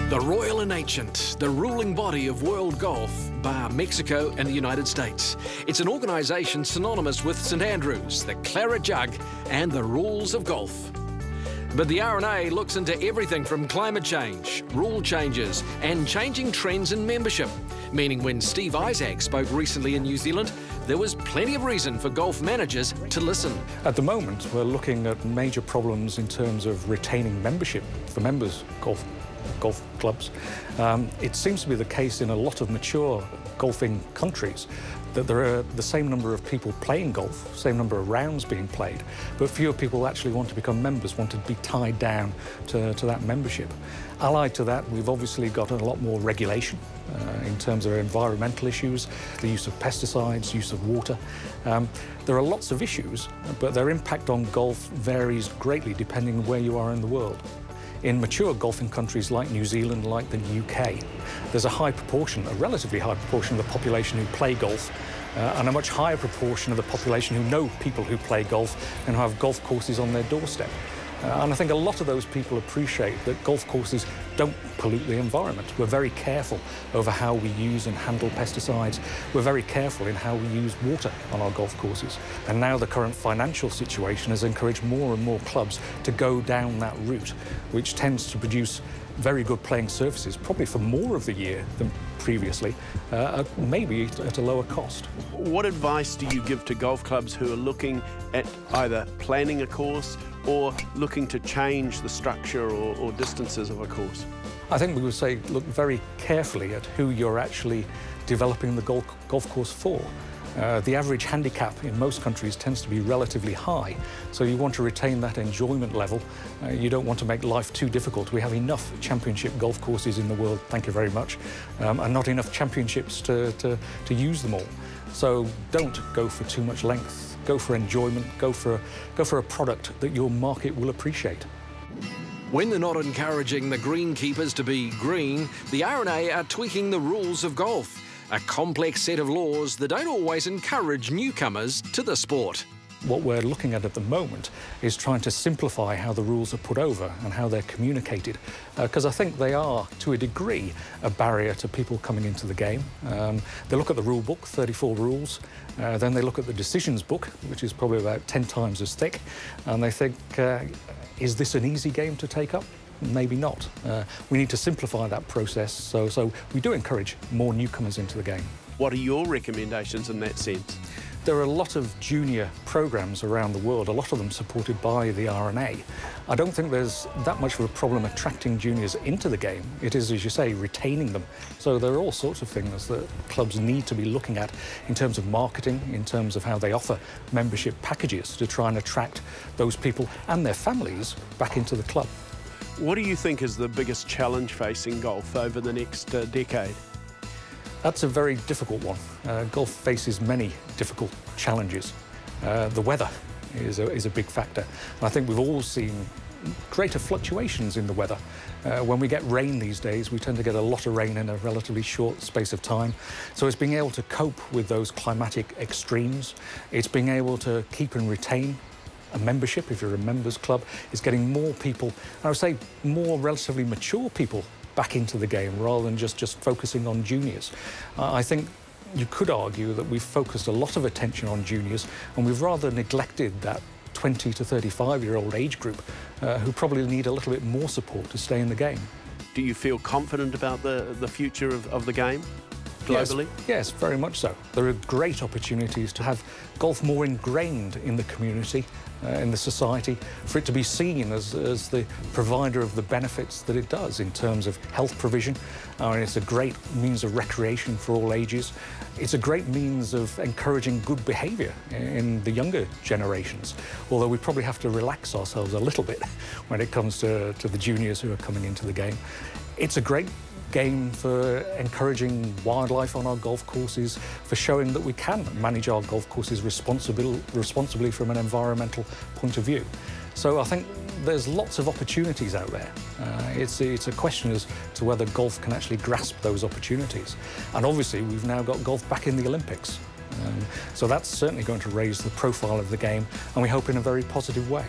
The Royal and Ancient, the ruling body of world golf, bar Mexico and the United States. It's an organisation synonymous with St Andrews, the claret jug and the rules of golf. But the R&A looks into everything from climate change, rule changes and changing trends in membership. Meaning when Steve Isaac spoke recently in New Zealand, there was plenty of reason for golf managers to listen. At the moment, we're looking at major problems in terms of retaining membership for members' golf clubs. It seems to be the case in a lot of mature golfing countries that there are the same number of people playing golf, same number of rounds being played, but fewer people actually want to become members, want to be tied down to that membership. Allied to that, we've obviously got a lot more regulation in terms of environmental issues, the use of pesticides, use of water. There are lots of issues, but their impact on golf varies greatly depending on where you are in the world. In mature golfing countries like New Zealand, like the UK, there's a high proportion, a relatively high proportion of the population who play golf, and a much higher proportion of the population who know people who play golf and who have golf courses on their doorstep. And I think a lot of those people appreciate that golf courses don't pollute the environment. We're very careful over how we use and handle pesticides. We're very careful in how we use water on our golf courses. And now the current financial situation has encouraged more and more clubs to go down that route, which tends to produce very good playing surfaces, probably for more of the year than previously, maybe at a lower cost. What advice do you give to golf clubs who are looking at either planning a course or looking to change the structure or distances of a course? I think we would say look very carefully at who you're actually developing the golf course for. The average handicap in most countries tends to be relatively high, so you want to retain that enjoyment level. You don't want to make life too difficult. We have enough championship golf courses in the world, thank you very much, and not enough championships to use them all. So don't go for too much length. Go for enjoyment, go for a product that your market will appreciate. When they're not encouraging the greenkeepers to be green, the R&A are tweaking the rules of golf, a complex set of laws that don't always encourage newcomers to the sport. What we're looking at the moment is trying to simplify how the rules are put over and how they're communicated, because I think they are, to a degree, a barrier to people coming into the game. They look at the rule book, 34 rules, then they look at the decisions book, which is probably about 10 times as thick, and they think, is this an easy game to take up? Maybe not. We need to simplify that process, so we do encourage more newcomers into the game. What are your recommendations in that sense? There are a lot of junior programs around the world, a lot of them supported by the R&A. I don't think there's that much of a problem attracting juniors into the game. It is, as you say, retaining them. So there are all sorts of things that clubs need to be looking at in terms of marketing, in terms of how they offer membership packages to try and attract those people and their families back into the club. What do you think is the biggest challenge facing golf over the next decade? That's a very difficult one. Golf faces many difficult challenges. The weather is a big factor. And I think we've all seen greater fluctuations in the weather. When we get rain these days, we tend to get a lot of rain in a relatively short space of time. So it's being able to cope with those climatic extremes. It's being able to keep and retain a membership, if you're a members club. It's getting more people, I would say more relatively mature people back into the game rather than just focusing on juniors. I think you could argue that we've focused a lot of attention on juniors and we've rather neglected that 20 to 35-year-old age group who probably need a little bit more support to stay in the game. Do you feel confident about the future of the game globally? Yes, very much so. There are great opportunities to have golf more ingrained in the community, in the society, for it to be seen as the provider of the benefits that it does in terms of health provision. It's a great means of recreation for all ages. It's a great means of encouraging good behaviour in the younger generations, although we probably have to relax ourselves a little bit when it comes to the juniors who are coming into the game. It's a great game for encouraging wildlife on our golf courses, for showing that we can manage our golf courses responsibly from an environmental point of view. So I think there's lots of opportunities out there. It's a question as to whether golf can actually grasp those opportunities. And obviously we've now got golf back in the Olympics. So that's certainly going to raise the profile of the game, and we hope in a very positive way.